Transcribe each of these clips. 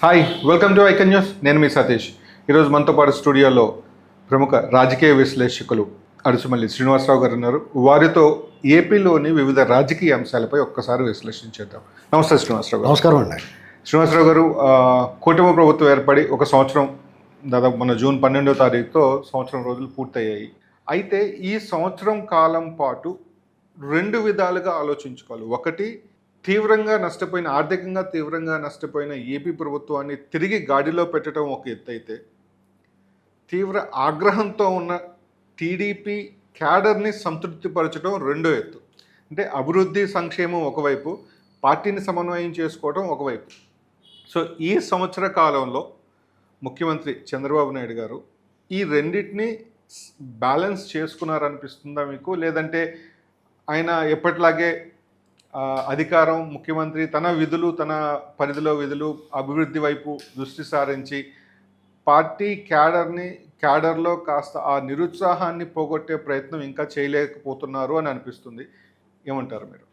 Hi, welcome to icon news. నేను మీ సతీష్. ఈరోజు మనతో పాటు స్టూడియోలో ప్రముఖ రాజకీయ విశ్లేషకులు అడుసుమల్లి శ్రీనివాసరావు గారు ఉన్నారు. వారితో ఏపీలోని వివిధ రాజకీయ అంశాలపై ఒక్కసారి విశ్లేషించేద్దాం. నమస్తే శ్రీనివాసరావు గారు. నమస్కారం అండి. శ్రీనివాసరావు గారు, కూటమి ప్రభుత్వం ఏర్పడి ఒక సంవత్సరం, దాదాపు మన జూన్ 12వ తారీఖుతో సంవత్సరం రోజులు పూర్తయ్యాయి. అయితే ఈ సంవత్సరం కాలం పాటు రెండు విధాలుగా ఆలోచించుకోవాలి. ఒకటి, ఆర్థికంగా తీవ్రంగా నష్టపోయిన ఏపీ ప్రభుత్వాన్ని తిరిగి గాడిలో పెట్టడం ఒక ఎత్తు అయితే, తీవ్ర ఆగ్రహంతో ఉన్న టీడీపీ క్యాడర్ని సంతృప్తిపరచడం రెండో ఎత్తు. అంటే అభివృద్ధి సంక్షేమం ఒకవైపు, పార్టీని సమన్వయం చేసుకోవడం ఒకవైపు. సో ఈ సంవత్సర కాలంలో ముఖ్యమంత్రి చంద్రబాబు నాయుడు గారు ఈ రెండింటినీ బ్యాలెన్స్ చేసుకున్నారనిపిస్తుందా మీకు? లేదంటే ఆయన ఎప్పటిలాగే అధికారం, ముఖ్యమంత్రి తన విధులు, తన పరిధిలో విధులు, అభివృద్ధి వైపు దృష్టి సారించి పార్టీ క్యాడర్లో కాస్త ఆ నిరుత్సాహాన్ని పోగొట్టే ప్రయత్నం ఇంకా చేయలేకపోతున్నారు అని అనిపిస్తుంది. ఏమంటారు మీరు?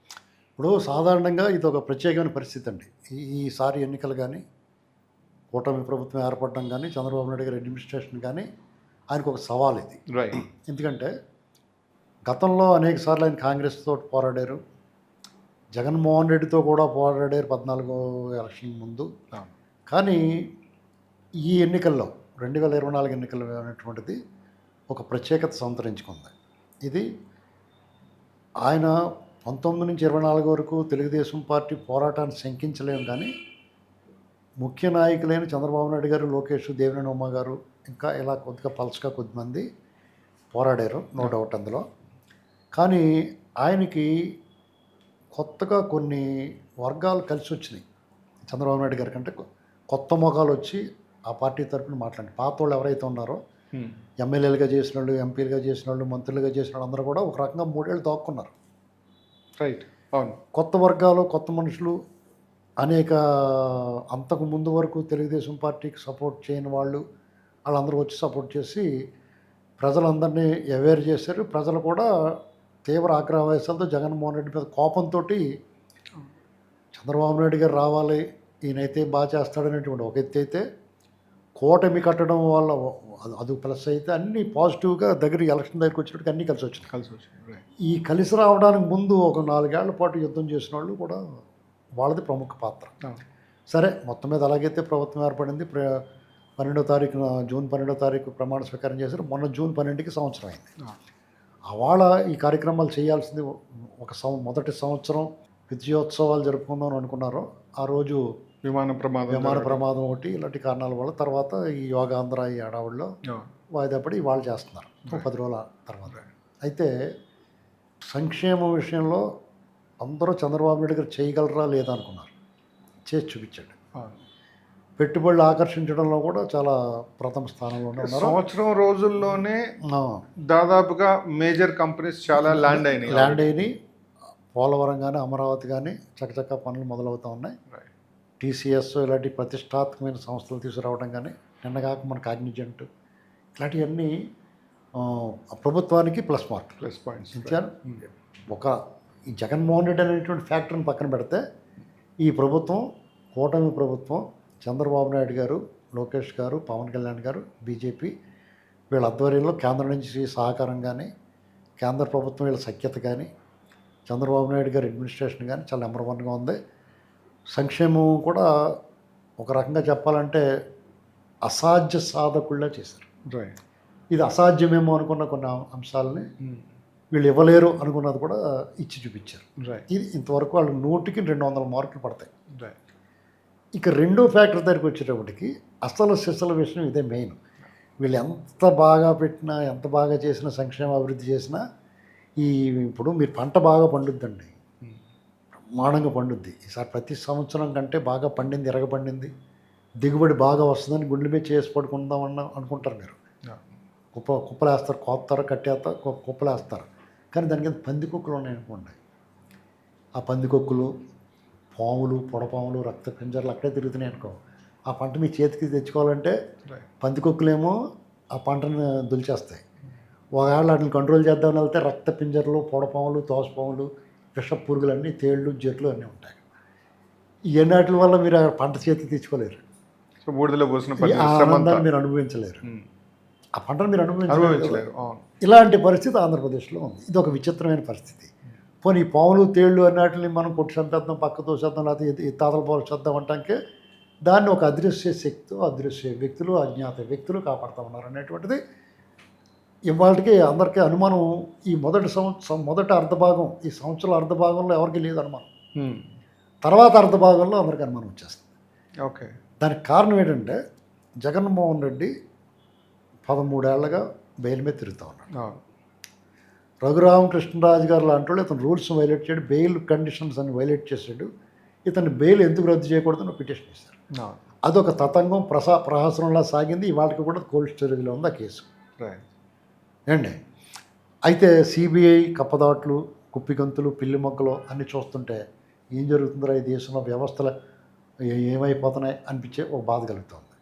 ఇప్పుడు సాధారణంగా ఇది ఒక ప్రత్యేకమైన పరిస్థితి అండి. ఈసారి ఎన్నికలు కానీ, కూటమి ప్రభుత్వం ఏర్పడడం కానీ, చంద్రబాబు నాయుడు గారి అడ్మినిస్ట్రేషన్ కానీ ఆయనకు ఒక సవాల్ ఇది. రైట్. ఎందుకంటే గతంలో అనేక సార్లు ఆయన కాంగ్రెస్ తోటి పోరాడారు, జగన్మోహన్ రెడ్డితో కూడా పోరాడారు 14 ఎలక్షన్ ముందు. కానీ ఈ ఎన్నికల్లో 2024 ఎన్నికలు అనేటువంటిది ఒక ప్రత్యేకత సంతరించుకుంది. ఇది ఆయన 19 నుంచి 24 వరకు తెలుగుదేశం పార్టీ పోరాటాన్ని శంకించలేము, కానీ ముఖ్య నాయకులైన చంద్రబాబు నాయుడు గారు, లోకేష్, దేవినేని ఉమ్మ గారు, ఇంకా ఇలా కొద్దిగా పల్చగా కొద్దిమంది పోరాడారు, నో డౌట్ అందులో. కానీ ఆయనకి కొత్తగా కొన్ని వర్గాలు కలిసి వచ్చినాయి. చంద్రబాబు నాయుడు గారి కంటే కొత్త మొఖాలు వచ్చి ఆ పార్టీ తరఫున మాట్లాడి, పాత వాళ్ళు ఎవరైతే ఉన్నారో ఎమ్మెల్యేలుగా చేసిన వాళ్ళు, ఎంపీలుగా చేసిన వాళ్ళు, మంత్రులుగా చేసిన వాళ్ళు అందరూ కూడా ఒక రకంగా 3 ఏళ్ళు దాక్కున్నారు. రైట్. అవును. కొత్త వర్గాలు, కొత్త మనుషులు, అనేక అంతకు ముందు వరకు తెలుగుదేశం పార్టీకి సపోర్ట్ చేయని వాళ్ళందరూ వచ్చి సపోర్ట్ చేసి ప్రజలందరినీ అవేర్ చేశారు. ప్రజలు కూడా తీవ్ర ఆగ్రహవేశాలతో జగన్మోహన్ రెడ్డి మీద కోపంతో చంద్రబాబు నాయుడు గారు రావాలి, ఈయనైతే బాగా చేస్తాడనేటువంటి ఒక ఎత్తు అయితే, కూటమి కట్టడం వల్ల అది ప్లస్ అయితే అన్నీ పాజిటివ్గా ఎలక్షన్ దగ్గరికి వచ్చేటికి అన్నీ కలిసి వచ్చినాయి. ఈ కలిసి రావడానికి ముందు ఒక 4 ఏళ్ల పాటు యుద్ధం చేసిన వాళ్ళు కూడా వాళ్ళది ప్రముఖ పాత్ర. సరే, మొత్తం మీద అలాగైతే ప్రభుత్వం ఏర్పడింది. 12వ తారీఖున, జూన్ 12వ తారీఖు ప్రమాణ స్వీకారం చేశారు. మొన్న జూన్ 12కి సంవత్సరం అయింది. అవాళ ఈ కార్యక్రమాలు చేయాల్సింది మొదటి సంవత్సరం విజయోత్సవాలు జరుపుకుందాం అనుకున్నారు. ఆ రోజు విమాన ప్రమాదం ఒకటి, ఇలాంటి కారణాల వల్ల తర్వాత ఈ యోగాంధ్ర ఈ హడావుల్లో వాయిదా పడి వాళ్ళు చేస్తున్నారు 10 రోజుల తర్వాత. అయితే సంక్షేమ విషయంలో అందరూ చంద్రబాబు నాయుడు గారు చేయగలరా లేదా అనుకున్నారు, చేసి చూపించాడు. పెట్టుబడులు ఆకర్షించడంలో కూడా చాలా ప్రథమ స్థానంలో ఉన్నారు. సంవత్సరం రోజుల్లోనే దాదాపుగా మేజర్ కంపెనీస్ చాలా ల్యాండ్ అయినాయి. పోలవరం కానీ, అమరావతి కానీ చక్కచక్క పనులు మొదలవుతూ ఉన్నాయి. టీసీఎస్ ఇలాంటి ప్రతిష్టాత్మకమైన సంస్థలు తీసుకురావడం కానీ, నిన్నగాక మన కాగ్నిజెంట్, ఇలాంటివన్నీ ప్రభుత్వానికి ప్లస్ పాయింట్స్ ఇచ్చారు. ఈ జగన్మోహన్ రెడ్డి అనేటువంటి ఫ్యాక్టర్ని పక్కన పెడితే ఈ ప్రభుత్వం, కూటమి ప్రభుత్వం, చంద్రబాబు నాయుడు గారు, లోకేష్ గారు, పవన్ కళ్యాణ్ గారు, బీజేపీ వీళ్ళ ఆధ్వర్యంలో కేంద్రం నుంచి సహకారం కానీ, కేంద్ర ప్రభుత్వం వీళ్ళ సఖ్యత కానీ, చంద్రబాబు నాయుడు గారి అడ్మినిస్ట్రేషన్ కానీ చాలా నెంబర్ 1గా ఉంది. సంక్షేమం కూడా ఒక రకంగా చెప్పాలంటే అసాధ్య సాధకుల్లా చేశారు. ఇది అసాధ్యమేమో అనుకున్న కొన్ని అంశాలని వీళ్ళు ఇవ్వలేరు అనుకున్నది కూడా ఇచ్చి చూపించారు. ఇది ఇంతవరకు వాళ్ళు 100కి 200 మార్కులు పడతాయి. ఇక రెండో ఫ్యాక్టర్ దగ్గరికి వచ్చేటప్పటికి అసలు సిసల విషయం ఇదే మెయిన్. వీళ్ళు ఎంత బాగా పెట్టినా, ఎంత బాగా చేసినా, సంక్షేమ అభివృద్ధి చేసినా, ఇప్పుడు మీరు పంట బాగా పండుద్దండి, బ్రహ్మాండంగా పండుద్ది. ఈసారి ప్రతి సంవత్సరం కంటే బాగా పండింది, ఎరగపండింది, దిగుబడి బాగా వస్తుందని గుండెల మీద చేసి పడుకుందామన్న అనుకుంటారు. మీరు కుప్పలేస్తారు, కోస్తారు, కట్టేస్తారు, కుప్పలేస్తారు. కానీ దాని కింద పందికొక్కులు ఉన్నాయనుకోండి, ఆ పందికొక్కులు, పాములు, పొడపాములు, రక్త పింజర్లు అక్కడే తిరుగుతున్నాయి అనుకో, ఆ పంట మీ చేతికి తెచ్చుకోవాలంటే పందికొక్కులేమో ఆ పంటను దులిచేస్తాయి. ఒకవేళ వాటిని కంట్రోల్ చేద్దామని వెళ్తే రక్త పింజర్లు, పొడపాములు, తోసపాములు, విష పురుగులన్నీ, తేళ్ళు, జెట్లు అన్నీ ఉంటాయి. ఈ ఎన్నాటి వల్ల మీరు ఆ పంట చేతికి తెచ్చుకోలేరు. సో బూడిదలో పోసిన ఆ పని శ్రమ అంతా. ఆనందాన్ని మీరు అనుభవించలేరు, ఆ పంటను మీరు అనుభవించలేరు. అనుభవించలేరు. అవును. ఇలాంటి పరిస్థితి ఆంధ్రప్రదేశ్లో ఉంది. ఇది ఒక విచిత్రమైన పరిస్థితి. పోనీ ఈ పాములు తేళ్ళు అన్నిటిని మనం కొట్టి చంపేద్దాం, పక్కతో చేద్దాం, లేకపోతే ఈ తాతల పోలు చేద్దాం అంటానికి దాన్ని ఒక అదృశ్య శక్తి, అదృశ్య వ్యక్తులు, అజ్ఞాత వ్యక్తులు కాపాడుతూ ఉన్నారు అనేటువంటిది ఇవాళకి అందరికీ అనుమానం. ఈ మొదటి అర్ధభాగం, ఈ సంవత్సరాల అర్ధభాగంలో ఎవరికి లేదు అనుమానం. తర్వాత అర్ధభాగంలో అందరికీ అనుమానం వచ్చేస్తుంది. ఓకే. దానికి కారణం ఏంటంటే జగన్మోహన్ రెడ్డి 13 ఏళ్లుగా బెయిల్ మీద తిరుగుతూ ఉన్నాడు. అవును. రఘురామకృష్ణరాజు గారు లాంటి వాళ్ళు ఇతను రూల్స్ వైలేట్ చేయడు, బెయిల్ కండిషన్స్ అని వైలేట్ చేసాడు. ఇతను బెయిల్ ఎందుకు రద్దు చేయకూడదని పిటిషన్ ఇస్తారు. అవును. అదొక తతంగం ప్రహసనంలా సాగింది. ఇవాళకి కూడా కోల్డ్ స్టోరేజ్లో ఉంది ఆ కేసు. రైట్. ఏండి అయితే సిబిఐ కప్పదాట్లు, కుప్పిగంతులు, పిల్లి మొక్కలు అన్నీ చూస్తుంటే ఏం జరుగుతుందో ఈ దేశంలో వ్యవస్థలు ఏమైపోతున్నాయి అనిపించే ఒక బాధ కలుగుతుంది.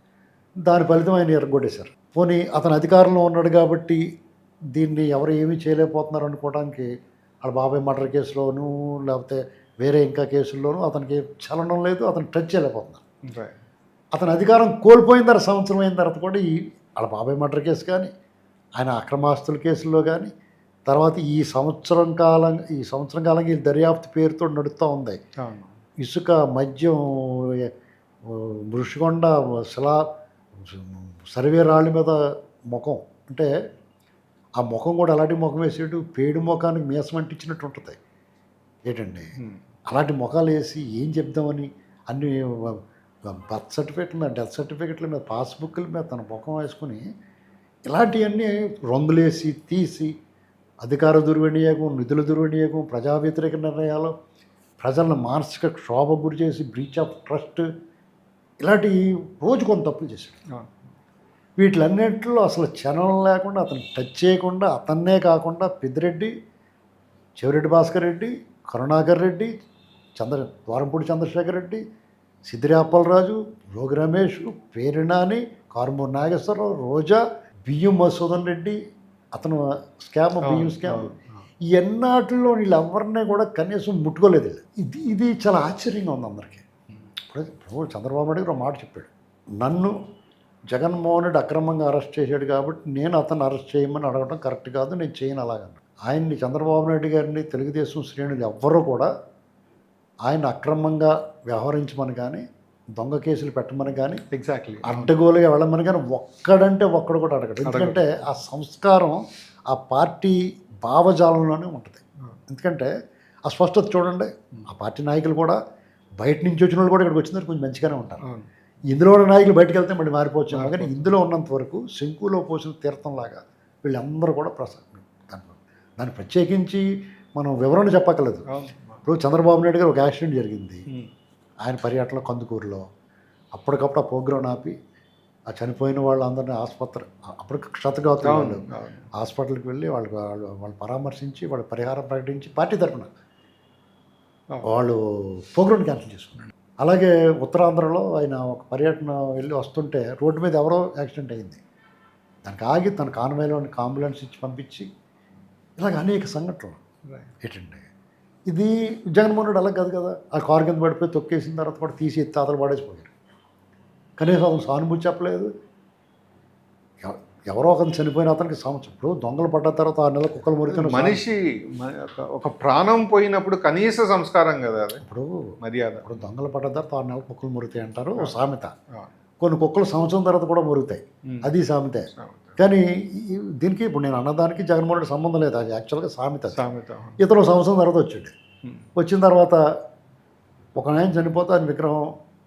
దాని ఫలితం ఆయన ఎరగొట్టేశారు. పోనీ అతను అధికారంలో ఉన్నాడు కాబట్టి దీన్ని ఎవరు ఏమీ చేయలేకపోతున్నారు అనుకోవడానికి వాళ్ళ బాబాయ్ మర్డర్ కేసులోనూ లేకపోతే వేరే ఇంకా కేసుల్లోనూ అతనికి చలనం లేదు, అతను టచ్ చేయలేకపోతున్నారు. రైట్. అతను అధికారం కోల్పోయిన తర్వాత సంవత్సరం అయిన తర్వాత కూడా వాళ్ళ బాబాయ్ మర్డర్ కేసు కానీ, ఆయన అక్రమాస్తుల కేసుల్లో కానీ, తర్వాత ఈ సంవత్సరం కాలంగా ఈ దర్యాప్తు పేరుతో నడుస్తూ ఉంది. అవును. ఇసుక, మద్యం, మృషికొండ, సర్వే రాళ్ళ మీద ముఖం, అంటే ఆ ముఖం కూడా అలాంటి ముఖం వేసేటు పేడు ముఖానికి మీసం అంటించినట్టు ఉంటుంది. ఏంటండి అలాంటి ముఖాలు వేసి ఏం చెప్దామని అన్ని బర్త్ సర్టిఫికెట్ల మీద, డెత్ సర్టిఫికెట్ల మీద, పాస్బుక్ల మీద తన ముఖం వేసుకుని ఇలాంటివన్నీ రంగులేసి తీసి అధికార దుర్వినియోగం, నిధుల దుర్వినియోగం, ప్రజా వ్యతిరేక నిర్ణయాలు, ప్రజలను మానసిక క్షోభకు గురి చేసి బ్రీచ్ ఆఫ్ ట్రస్ట్, ఇలాంటి రోజు కొంత తప్పులు చేశాడు. వీటిలన్నింటిలో అసలు చలనం లేకుండా అతను టచ్ చేయకుండా, అతన్నే కాకుండా పెద్దిరెడ్డి, చెవిరెడ్డి భాస్కర్ రెడ్డి, కరుణాకర్ రెడ్డి, ద్వారంపూడి చంద్రశేఖర్ రెడ్డి, సిద్దిరి అప్పలరాజు, రోగి రమేష్, పేరినాని, కారుమూరి నాగేశ్వరరావు, రోజా, బియ్యం మసూదన్ రెడ్డి, అతను స్కామ్, బియ్యం స్కామ్, ఈ ఎన్నాటిలో వీళ్ళెవరినీ కూడా కనీసం ముట్టుకోలేదు. ఇది చాలా ఆశ్చర్యంగా ఉంది అందరికీ. ఇప్పుడు చంద్రబాబు నాయుడు ఒక మాట చెప్పాడు, నన్ను జగన్మోహన్ రెడ్డి అక్రమంగా అరెస్ట్ చేశాడు కాబట్టి నేను అతను అరెస్ట్ చేయమని అడగడం కరెక్ట్ కాదు, నేను చేయను అలాగన్నా. ఆయన్ని, చంద్రబాబు నాయుడు గారిని, తెలుగుదేశం శ్రేణులు ఎవ్వరూ కూడా ఆయన అక్రమంగా వ్యవహరించమని కానీ, దొంగ కేసులు పెట్టమని కానీ, ఎగ్జాక్ట్లీ అడ్డగోలుగా వెళ్ళమని కానీ ఒక్కడంటే ఒక్కడు కూడా అడగడు. ఎందుకంటే ఆ సంస్కారం ఆ పార్టీ భావజాలంలోనే ఉంటుంది. ఎందుకంటే ఆ స్పష్టత చూడండి, ఆ పార్టీ నాయకులు కూడా బయట నుంచి వచ్చిన వాళ్ళు కూడా ఇక్కడికి వచ్చిన కొంచెం మంచిగానే ఉంటారు. ఇందులో ఉన్న నాయకులు బయటకు వెళ్తే మళ్ళీ మారిపోవచ్చు. కానీ ఇందులో ఉన్నంత వరకు శంకులో పోసిన తీర్థంలాగా వీళ్ళందరూ కూడా దాన్ని ప్రత్యేకించి మనం వివరణ చెప్పక్కర్లేదు. ఇప్పుడు చంద్రబాబు నాయుడు గారు ఒక యాక్సిడెంట్ జరిగింది ఆయన పర్యటనలో కందుకూరులో. అప్పటికప్పుడు ఆ ప్రోగ్రాం ఆపి ఆ చనిపోయిన వాళ్ళందరినీ అప్పటికి క్షతగాతులు వాళ్ళు హాస్పిటల్కి వెళ్ళి వాళ్ళు పరామర్శించి వాళ్ళు పరిహారం ప్రకటించి పార్టీ తరఫున వాళ్ళు ప్రోగ్రాం క్యాన్సిల్ చేసుకున్నాడు. అలాగే ఉత్తరాంధ్రలో ఆయన ఒక పర్యటన వెళ్ళి వస్తుంటే రోడ్డు మీద ఎవరో యాక్సిడెంట్ అయింది. దానికి ఆగి తన కాన్వాయ్లోని అంబులెన్స్ ఇచ్చి పంపించి ఇలాగ అనేక సంఘటనలు. ఏంటండి ఇది జగన్మోహన్ రెడ్డి అలా కాదు కదా, ఆ కారు కింద పడిపోయి తొక్కేసిన తర్వాత కూడా తీసి తాతలు పడేసిపోయారు. కనీసం అతను సానుభూతి చెప్పలేదు. ఎవరో ఒకరిని చనిపోయిన అతనికి సంవత్సరం, ఇప్పుడు దొంగలు పడ్డ తర్వాత 6 నెలల కుక్కలు మురికిన మనిషి ఒక ప్రాణం పోయినప్పుడు కనీస సంస్కారం కదా అది. ఇప్పుడు మర్యాద. ఇప్పుడు దొంగలు పడ్డ తర్వాత 6 నెలల కుక్కలు మురుగుతాయి అంటారు ఓ సామెత. కొన్ని కుక్కలు సంవత్సరం తర్వాత కూడా మురుగుతాయి, అది సామెతే. కానీ దీనికి ఇప్పుడు నేను అన్నదానికి జగన్మోహన్ రెడ్డి సంబంధం లేదు, అది యాక్చువల్గా సామెత. ఇతను సంవత్సరం తర్వాత వచ్చాడు. వచ్చిన తర్వాత ఒక ఆయన చనిపోతే ఆయన విగ్రహం,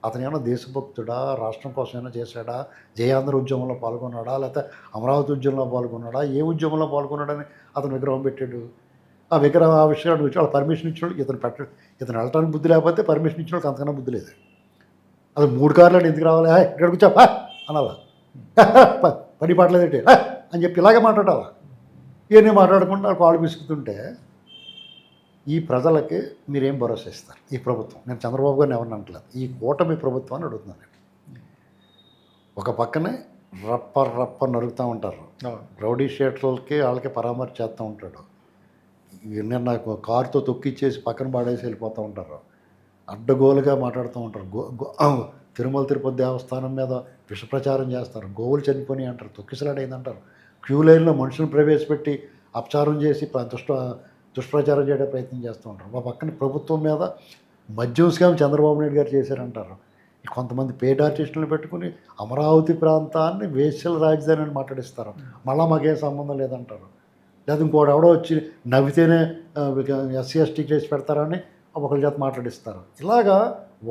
అతను ఏమైనా దేశభక్తుడా, రాష్ట్రం కోసం ఏమైనా చేశాడా, జయాంధ్ర ఉద్యమంలో పాల్గొన్నాడా, లేకపోతే అమరావతి ఉద్యమంలో పాల్గొన్నాడా, ఏ ఉద్యమంలో పాల్గొన్నాడని అతను విగ్రహం పెట్టాడు. ఆ విగ్రహం ఆ విషయాన్ని వచ్చి వాళ్ళు పర్మిషన్ ఇచ్చిన వాళ్ళు ఇతను పెట్టాడు. ఇతను వెళ్ళటానికి బుద్ధి లేకపోతే పర్మిషన్ ఇచ్చిన వాళ్ళకి అంతకన్నా బుద్ధి లేదు. అది 3 కార్లు ఎందుకు రావాలి, ఇక్కడ కూర్చోపా అనాలా, పని పాటలేదేంటి అని చెప్పి ఇలాగే మాట్లాడాలా. ఇవన్నీ మాట్లాడకుండా కాళ్ళు పిసుకుతుంటే ఈ ప్రజలకి మీరేం భరోసా ఇస్తారు? ఈ ప్రభుత్వం, నేను చంద్రబాబు గారిని ఎవరిని అంటలేదు, ఈ కూటమి ప్రభుత్వాన్ని అడుగుతున్నాను. ఒక పక్కనే రప్ప నరుగుతూ ఉంటారు, రౌడీ షీటర్లకి వాళ్ళకి పరామర్శ చేస్తూ ఉంటాడు. నిన్న కారుతో తొక్కిచ్చేసి పక్కన పాడేసి వెళ్ళిపోతూ ఉంటారు. అడ్డగోలుగా మాట్లాడుతూ ఉంటారు. తిరుమల తిరుపతి దేవస్థానం మీద విష ప్రచారం చేస్తారు, గోవులు చనిపోయి అంటారు, తొక్కిసలాడైంది అంటారు, క్యూ లైన్లో మనుషులను ప్రవేశపెట్టి అపచారం చేసి దుష్ప్రచారం చేయడానికి ప్రయత్నం చేస్తూ ఉంటారు. మా పక్కన ప్రభుత్వం మీద మద్యం స్కామ్ చంద్రబాబు నాయుడు గారు చేశారంటారు. కొంతమంది పేడ్ ఆర్టిస్టులను పెట్టుకుని అమరావతి ప్రాంతాన్ని వేశ్యల రాజధాని అని మాట్లాడిస్తారు. మళ్ళీ మాకేం సంబంధం లేదంటారు. లేదా ఇంకోటి ఎవడో వచ్చి నవ్వితేనే ఎస్సీ ఎస్టీ చేసి పెడతారని ఒకరి చేత మాట్లాడిస్తారు. ఇలాగా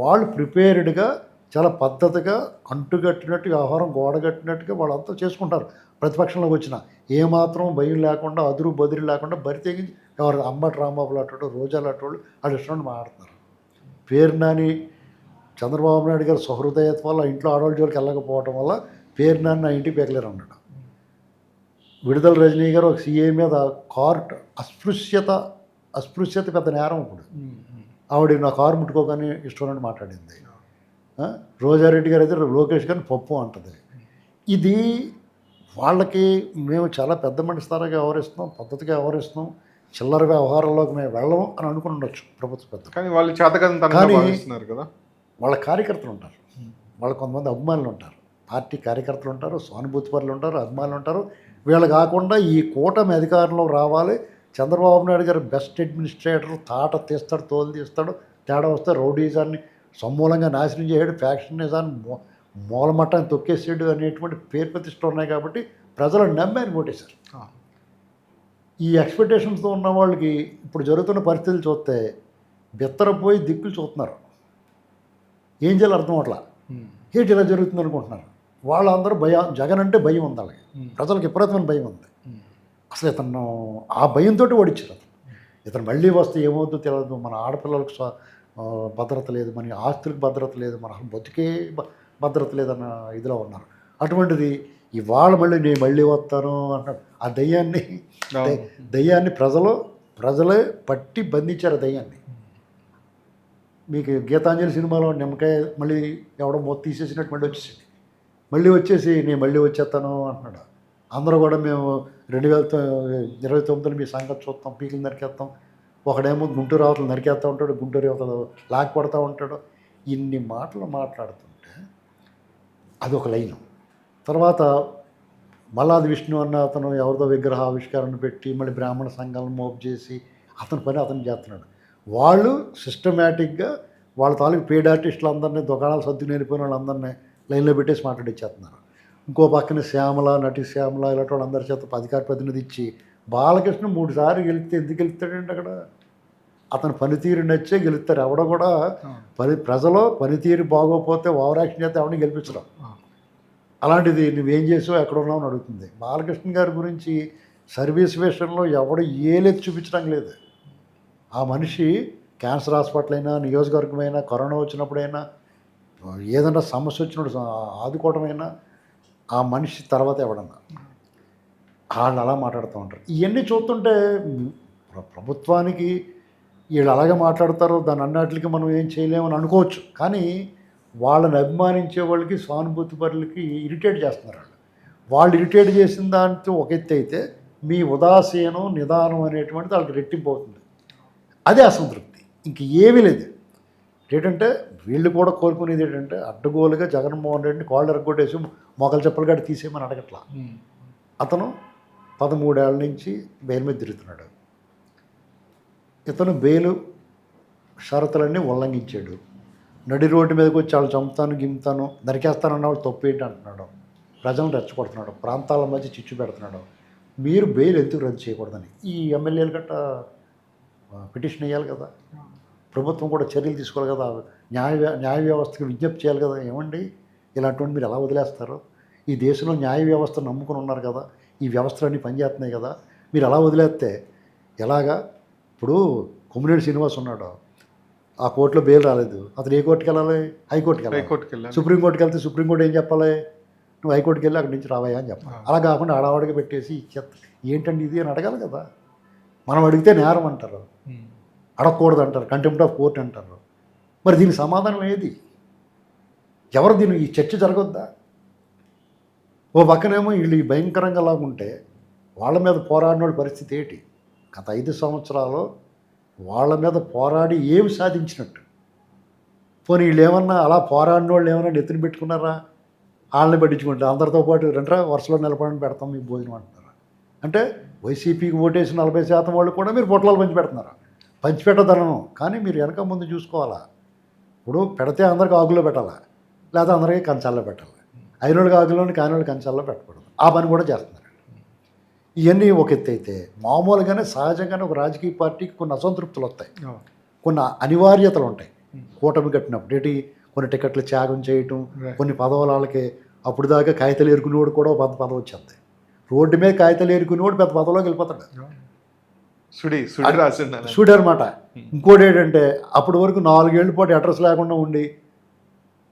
వాళ్ళు ప్రిపేర్డ్గా చాలా పద్ధతిగా అంటుకట్టినట్టు వ్యవహారం గోడగట్టినట్టుగా వాళ్ళంతా చేసుకుంటారు. ప్రతిపక్షంలోకి వచ్చిన ఏమాత్రం భయం లేకుండా అదురు బదిరి లేకుండా బరి తెగించి ఎవరు అంబటి రాంబాబు లాంటి రోజా లాంటి వాళ్ళు వాళ్ళు ఇష్టం మాట్లాడుతున్నారు. పేరు నాని చంద్రబాబు నాయుడు గారు సహృదయత్వం వల్ల ఇంట్లో ఆడవాళ్ళ జోలికి వెళ్ళకపోవడం వల్ల పేరు నాని నా ఇంటికి పెగలేరు అన్నాడు. విడుదల రజనీ గారు ఒక సీఏ మీద కారు అస్పృశ్యత పెద్ద నేరం. ఇప్పుడు ఆవిడ నా కారు ముట్టుకోగానే ఇష్టం మాట్లాడింది. రోజారెడ్డి గారు అయితే లోకేష్ గారిని పప్పు అంటుంది. ఇది వాళ్ళకి మేము చాలా పెద్ద మనిషి స్థాయిగా వ్యవహరిస్తున్నాం, పద్ధతిగా వ్యవహరిస్తున్నాం, చిల్లర వ్యవహారాల్లోకి మేము వెళ్ళము అని అనుకుని ఉండొచ్చు ప్రభుత్వ పెద్ద. కానీ వాళ్ళు చేతకాని కదా. వాళ్ళ కార్యకర్తలు ఉంటారు, వాళ్ళ కొంతమంది అభిమానులు ఉంటారు, పార్టీ కార్యకర్తలు ఉంటారు, సానుభూతి పరులు ఉంటారు, అభిమానులు ఉంటారు. వీళ్ళు కాకుండా ఈ కూటమి అధికారంలో రావాలి, చంద్రబాబు నాయుడు గారు బెస్ట్ అడ్మినిస్ట్రేటర్, తాట తీస్తాడు, తోలు తీస్తాడు, తేడా వస్తే రౌడీజాన్ని సమూలంగా నాశనం చేయడు, ఫ్యాక్షనిజాన్ని మూలమట్టాన్ని తొక్కేసాడు అనేటువంటి పేరు ప్రతిష్టలు ఉన్నాయి. కాబట్టి ప్రజలు నమ్మారు ఓటేశారు. ఈ ఎక్స్పెక్టేషన్స్తో ఉన్న వాళ్ళకి ఇప్పుడు జరుగుతున్న పరిస్థితులు చూస్తే బెత్తరపోయి దిక్కులు చూస్తున్నారు. ఏం చేయాలి అర్థం అట్లా ఏంటి ఇలా జరుగుతుంది అనుకుంటున్నారు. వాళ్ళందరూ జగన్ అంటే భయం ఉంది అలాగే, ప్రజలకు విపరీతమైన భయం ఉంది. అసలు ఇతను ఆ భయంతో ఓడించారు. ఇతను మళ్ళీ వస్తే ఏమవుతుందో తెలియదు, మన ఆడపిల్లలకు భద్రత లేదు, మన ఆస్తులకు భద్రత లేదు, మన బతికే భద్రత లేదన్న ఇదిలో ఉన్నారు. అటువంటిది ఇవాళ మళ్ళీ నేను మళ్ళీ వస్తాను అంటాడు. ఆ దయ్యాన్ని ప్రజలే పట్టి బంధించారు. దయ్యాన్ని మీకు గీతాంజలి సినిమాలో నిమ్మకాయ మళ్ళీ ఎవడో మొత్తం తీసేసినట్టు మళ్ళీ వచ్చేసి నేను మళ్ళీ వచ్చేస్తాను అంటున్నాడు. అందరూ కూడా మేము 2029 మీ సంగతి చూస్తాం, పీకులు నరికేస్తాం. ఒకడేమో గుంటూరు అవతలు నరికేస్తూ ఉంటాడు, గుంటూరు అవతలు లాక్ పడుతూ ఉంటాడు. ఇన్ని మాటలు మాట్లాడుతుంటే అదొక లైను. తర్వాత మల్లాది విష్ణు అన్న అతను ఎవరిదో విగ్రహ ఆవిష్కరణ పెట్టి మళ్ళీ బ్రాహ్మణ సంఘాలను మోపు చేసి అతని పని అతను చేస్తున్నాడు. వాళ్ళు సిస్టమేటిక్గా వాళ్ళ తాలూకు పేడ్ ఆర్టిస్టులు అందరినీ దుకాణాలు సర్దుకుని వెళ్ళిపోయిన వాళ్ళందరినీ లైన్లో పెట్టేసి మాట్లాడిచ్చేస్తున్నారు. ఇంకో పక్కన శ్యామల, నటి శ్యామల ఇలాంటి వాళ్ళందరి చేత అధికార ప్రతినిధి ఇచ్చి బాలకృష్ణ 3 సార్లు గెలిస్తే ఎందుకు గెలుస్తాడంటే అక్కడ అతని పనితీరు నచ్చే గెలుస్తారు. ఎవడో కూడా ప్రజలు పనితీరు బాగోకపోతే ఓవర్ యాక్షన్ చేస్తే ఎవరిని గెలిపించడం. అలాంటిది నువ్వేం చేసావు, ఎక్కడ ఉన్నావు అని అడుగుతుంది. బాలకృష్ణ గారి గురించి సర్వీస్ విషయంలో ఎవడు ఏలేదు చూపించడం లేదు. ఆ మనిషి క్యాన్సర్ హాస్పిటల్ అయినా, నియోజకవర్గమైనా, కరోనా వచ్చినప్పుడైనా, ఏదైనా సమస్య వచ్చినప్పుడు ఆదుకోవడమైనా ఆ మనిషి తర్వాత ఎవడన్నా వాళ్ళు అలా మాట్లాడుతూ ఉంటారు. ఇవన్నీ చూస్తుంటే ప్రభుత్వానికి వీళ్ళు అలాగే మాట్లాడతారు, దాని అన్నిటికి మనం ఏం చేయలేమని అనుకోవచ్చు. కానీ వాళ్ళని అభిమానించే వాళ్ళకి, సానుభూతి పరులకి ఇరిటేట్ చేస్తున్నారు. వాళ్ళు ఇరిటేట్ చేసిన దాంతో ఒక ఎత్తు అయితే మీ ఉదాసీనం, నిదానం అనేటువంటిది వాళ్ళకి రెట్టింపు అవుతుంది. అదే అసంతృప్తి, ఇంక ఏమీ లేదు. ఏంటంటే వీళ్ళు కూడా కోరుకునేది ఏంటంటే అడ్డగోలుగా జగన్మోహన్ రెడ్డిని కాళ్ళు ఎరగొట్టేసి మొగలు చెప్పులు గడి తీసేయమని అడగట్లా. అతను 13 ఏళ్ళ నుంచి బెయిల్ మీద తిరుగుతున్నాడు. ఇతను బెయిలు షరతులన్నీ ఉల్లంఘించాడు. నడి రోడ్డు మీదకి వచ్చి వాళ్ళు చంపుతాను, గిమ్తాను, నరికేస్తానన్న వాళ్ళు తప్పు ఏంటి అంటున్నాడు. ప్రజలను రెచ్చగొడుతున్నాడు, ప్రాంతాల మధ్య చిచ్చు పెడుతున్నాడు. మీరు బెయిల్ ఎందుకు రద్దు చేయకూడదని ఈ ఎమ్మెల్యేలు గట్ట పిటిషన్ వేయాలి కదా, ప్రభుత్వం కూడా చర్యలు తీసుకోవాలి కదా, న్యాయ వ్యవస్థకి విజ్ఞప్తి చేయాలి కదా. ఏమండి ఇలాంటివి మీరు ఎలా వదిలేస్తారు? ఈ దేశంలో న్యాయ వ్యవస్థ నమ్ముకుని ఉన్నారు కదా, ఈ వ్యవస్థలన్నీ పనిచేస్తున్నాయి కదా, మీరు అలా వదిలేస్తే ఎలాగా? ఇప్పుడు కొమ్మినేని శ్రీనివాస్ ఉన్నాడు, ఆ కోర్టులో బెయిల్ రాలేదు, అతను ఏ కోర్టుకి వెళ్ళాలి? హైకోర్టుకి వెళ్ళాలి. సుప్రీంకోర్టుకి వెళ్తే సుప్రీంకోర్టు ఏం చెప్పాలి? నువ్వు హైకోర్టుకి వెళ్ళి అక్కడి నుంచి రావయ్యా అని చెప్పాలి. అలా కాకుండా ఆడవాడికి పెట్టేసి ఏంటండి ఇది అని అడగాలి కదా. మనం అడిగితే నేరం అంటారు, అడగకూడదు అంటారు, కంటెంప్ట్ ఆఫ్ కోర్ట్ అంటారు. మరి దీనికి సమాధానం ఏది? ఎవరు దీన్ని ఈ చర్చ జరగొద్దా? ఓ పక్కనేమో వీళ్ళు భయంకరంగా లాగుంటే వాళ్ళ మీద పోరాడిన పరిస్థితి ఏంటి? గత 5 సంవత్సరాలు వాళ్ళ మీద పోరాడి ఏమి సాధించినట్టు? పోనీ వీళ్ళు ఏమన్నా అలా పోరాడిన వాళ్ళు ఏమన్నా నెత్తిన పెట్టుకున్నారా? వాళ్ళని పట్టించుకుంటే అందరితో పాటు రెండరా వరుసలో నిలబడి పెడతాం మీకు భోజనం అంటున్నారు. అంటే వైసీపీకి ఓటేసి 40% వాళ్ళు కూడా మీరు పొట్లాలు పంచి పెడుతున్నారు. పంచిపెట్టదనను కానీ మీరు వెనక ముందు చూసుకోవాలా. ఇప్పుడు పెడితే అందరికి ఆకులో పెట్టాలా, లేదా అందరికీ కంచాల్లో పెట్టాలి. అయినోళ్ళకి ఆకులోని కానివాళ్ళకి కంచాల్లో పెట్టకూడదు. ఆ పని కూడా చేస్తున్నారు. ఇవన్నీ ఒక ఎత్తు అయితే మామూలుగానే సహజంగానే ఒక రాజకీయ పార్టీకి కొన్ని అసంతృప్తులు వస్తాయి, కొన్ని అనివార్యతలు ఉంటాయి. కూటమి కట్టినప్పుడు ఏంటి కొన్ని టికెట్లు త్యాగం చేయటం, కొన్ని పదవుల వాళ్ళకి అప్పుడు దాకా కాగితాలు ఏరుకునేవాడు కూడా పెద్ద పదవి వచ్చేది. రోడ్డు మీద కాగితాలు ఏరుకునేవాడు పెద్ద పదవిలోకి వెళ్ళిపోతాడు. సుడి అనమాట. ఇంకోటి ఏంటంటే అప్పటి వరకు 4 ఏళ్ళ పాటు అడ్రస్ లేకుండా ఉండి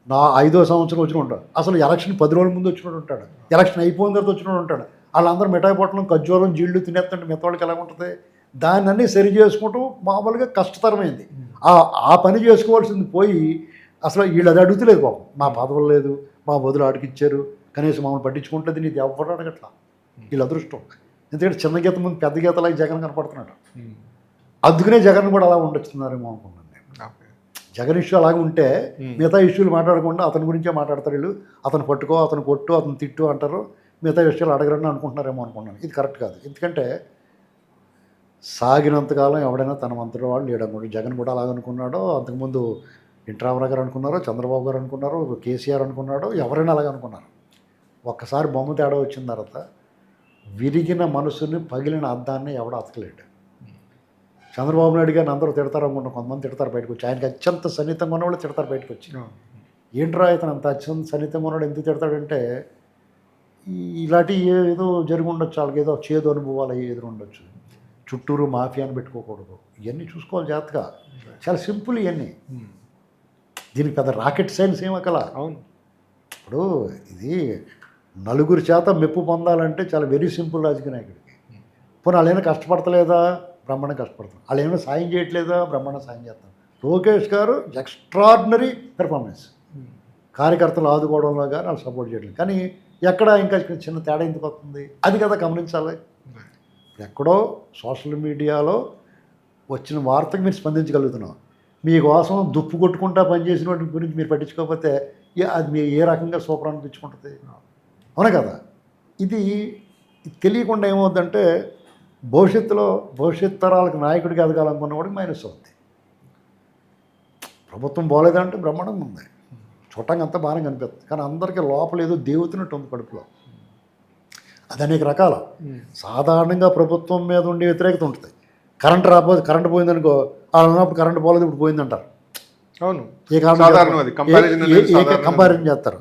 5వ సంవత్సరం వచ్చిన ఉంటాడు. అసలు ఎలక్షన్ 10 రోజుల ముందు వచ్చినోడు ఉంటాడు, ఎలక్షన్ అయిపోయిన తర్వాత వచ్చినోడు ఉంటాడు. వాళ్ళందరూ మిఠాయి పొట్టడం ఖర్జూరం జీళ్ళు తినేస్తుంటే మిగతావాళ్ళకి ఎలా ఉంటుంది? దాన్ని అన్నీ సరి చేసుకుంటూ మామూలుగా కష్టతరమైంది. ఆ పని చేసుకోవాల్సింది పోయి అసలు వీళ్ళు అది అడుగుతలేదు. పాపం మా పదవులు లేదు, మా బదులు ఆడికి ఇచ్చారు, కనీసం మమ్మల్ని పట్టించుకుంటుంది నీది ఎవరు అడగట్లా. వీళ్ళ అదృష్టం. ఎందుకంటే చిన్న గీత ముందు పెద్ద గీతలాగా జగన్ కనపడుతున్నాడు. అందుకనే జగన్ కూడా అలా ఉండొచ్చున్నారేమో అనుకున్నాను నేను. జగన్ ఇష్యూ అలాగే ఉంటే మిగతా ఇష్యూలు మాట్లాడకుండా అతని గురించే మాట్లాడతారు వీళ్ళు. అతను పట్టుకో, అతను కొట్టు, అతను తిట్టు అంటారు, మిగతా విషయాలు అడగరని అనుకుంటున్నారేమో అనుకున్నాను. ఇది కరెక్ట్ కాదు. ఎందుకంటే సాగినంతకాలం ఎవడైనా తన మంత్రులు వాళ్ళు లేడనుకుంటారు. జగన్ కూడా అలాగనుకున్నాడో, అంతకుముందు రామారావు గారు అనుకున్నారో, చంద్రబాబు గారు అనుకున్నారో, కేసీఆర్ అనుకున్నాడో, ఎవరైనా అలాగ అనుకున్నారు. ఒక్కసారి బొమ్మ తేడా వచ్చిన తర్వాత విరిగిన మనసుని పగిలిన అద్దాన్ని ఎవడో అతకలేడు. చంద్రబాబు నాయుడు గారిని అందరూ తిడతారు అనుకుంటాం, కొంతమంది తిడతారు బయటకు వచ్చి. ఆయనకి అత్యంత సన్నిహితంగా ఉన్నవాళ్ళు తిడతారు బయటకు వచ్చి. ఏంట్రా ఇతను అంత అత్యంత సన్నిహితంగా ఉన్నాడు ఎందుకు తిడతాడంటే ఇలాంటి ఏదో జరిగి ఉండొచ్చు, వాళ్ళకి ఏదో చేదు అనుభవాలు ఎదురు ఉండొచ్చు. చుట్టూరు మాఫియాని పెట్టుకోకూడదు. ఇవన్నీ చూసుకోవాలి జాగ్రత్తగా. చాలా సింపుల్ ఇవన్నీ. దీనికి పెద్ద రాకెట్ సైన్స్ ఏమకల. అవును. ఇప్పుడు ఇది నలుగురి చేత మెప్పు పొందాలంటే చాలా వెరీ సింపుల్ రాజకీయ నాయకుడికి. పోనీ వాళ్ళు ఏమైనా కష్టపడతలేదా? బ్రహ్మాండం కష్టపడతాం. వాళ్ళు ఏమైనా సాయం చేయట్లేదా? బ్రహ్మాండం సాయం చేస్తాం. లోకేష్ గారు ఎక్స్ట్రాడినరీ పెర్ఫార్మెన్స్. కార్యకర్తలు ఆదుకోవడంలో కానీ వాళ్ళు సపోర్ట్ చేయట్లేదు. కానీ ఎక్కడ ఇంకా చిన్న తేడా ఎందుకు వస్తుంది? అది కదా గమనించాలి. ఎక్కడో సోషల్ మీడియాలో వచ్చిన వార్తకు మీరు స్పందించగలుగుతున్నాం. మీకోసం దుప్పు కొట్టుకుంటా పనిచేసిన వాటి గురించి మీరు పట్టించుకోకపోతే అది మీరు ఏ రకంగా సూపర్ అనిపించుకుంటుంది? అవునా కదా? ఇది తెలియకుండా ఏమవుద్దంటే భవిష్యత్ తరాలకు నాయకుడికి ఎదగాలనుకున్న వాడికి మైనస్ అవుతుంది. ప్రభుత్వం బాగోలేదంటే బ్రహ్మాండంగా ఉంది, చూడటానికి అంతా బాగానే కనిపిస్తుంది. కానీ అందరికీ లోపల ఏదో దేవుతున్నట్టు ఉంది కడుపులో. అది అనేక రకాలు. సాధారణంగా ప్రభుత్వం మీద ఉండే వ్యతిరేకత ఉంటుంది. కరెంట్ పోయిందనుకో, వాళ్ళు ఉన్నప్పుడు కరెంట్ పోలేదు ఇప్పుడు పోయిందంటారు. అవును. ఏ కంపారిజన్ చేస్తారు.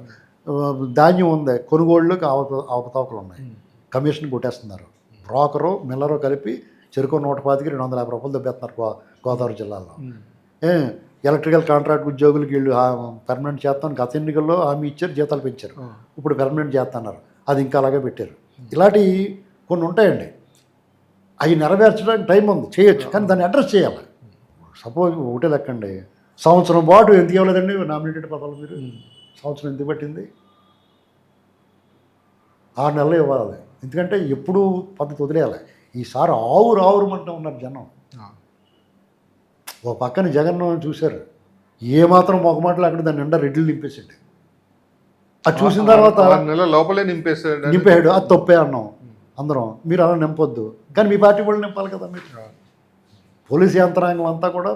ధాన్యం ఉంది, కొనుగోళ్ళకి అవకతవకలు ఉన్నాయి, కమిషన్ కొట్టేస్తున్నారు. బ్రోకరు మిల్లరు కలిపి చెరుకు 125కి 250 రూపాయలు దొబ్బేస్తున్నారు గోదావరి జిల్లాలో. ఎలక్ట్రికల్ కాంట్రాక్ట్ ఉద్యోగులకి వీళ్ళు పర్మనెంట్ చేస్తాను. గత ఎన్నికల్లో హామీ ఇచ్చారు, జీతాలు పెంచారు, ఇప్పుడు పర్మనెంట్ చేస్తున్నారు. అది ఇంకా అలాగే పెట్టారు. ఇలాంటివి కొన్ని ఉంటాయండి. అవి నెరవేర్చడానికి టైం ఉంది, చేయొచ్చు, కానీ దాన్ని అడ్రస్ చేయాలి. సపోజ్ ఒకటే లెక్కండి, సంవత్సరం పాటు ఎందుకు ఇవ్వలేదండి నామినేటెడ్ పదవులు? మీరు సంవత్సరం ఎందుకు పట్టింది? 6 నెలలు ఇవ్వాలి. ఎందుకంటే ఎప్పుడు పద్ధతి వదిలేయాలి. ఈసారి ఆవురుమంటూ ఉన్నారు జనం. ఓ పక్కన జగన్ చూశారు, ఏమాత్రం మొగమాటలు అక్కడ దాన్ని నిండా రెడ్డిలు నింపేసాడు. అది చూసిన తర్వాత లోపలే నింపాడు. అది తప్పే అన్నాం అందరం. మీరు అలా నింపొద్దు, కానీ మీ పార్టీ వాళ్ళు నింపాలి కదా. మీరు పోలీసు యంత్రాంగం అంతా కూడా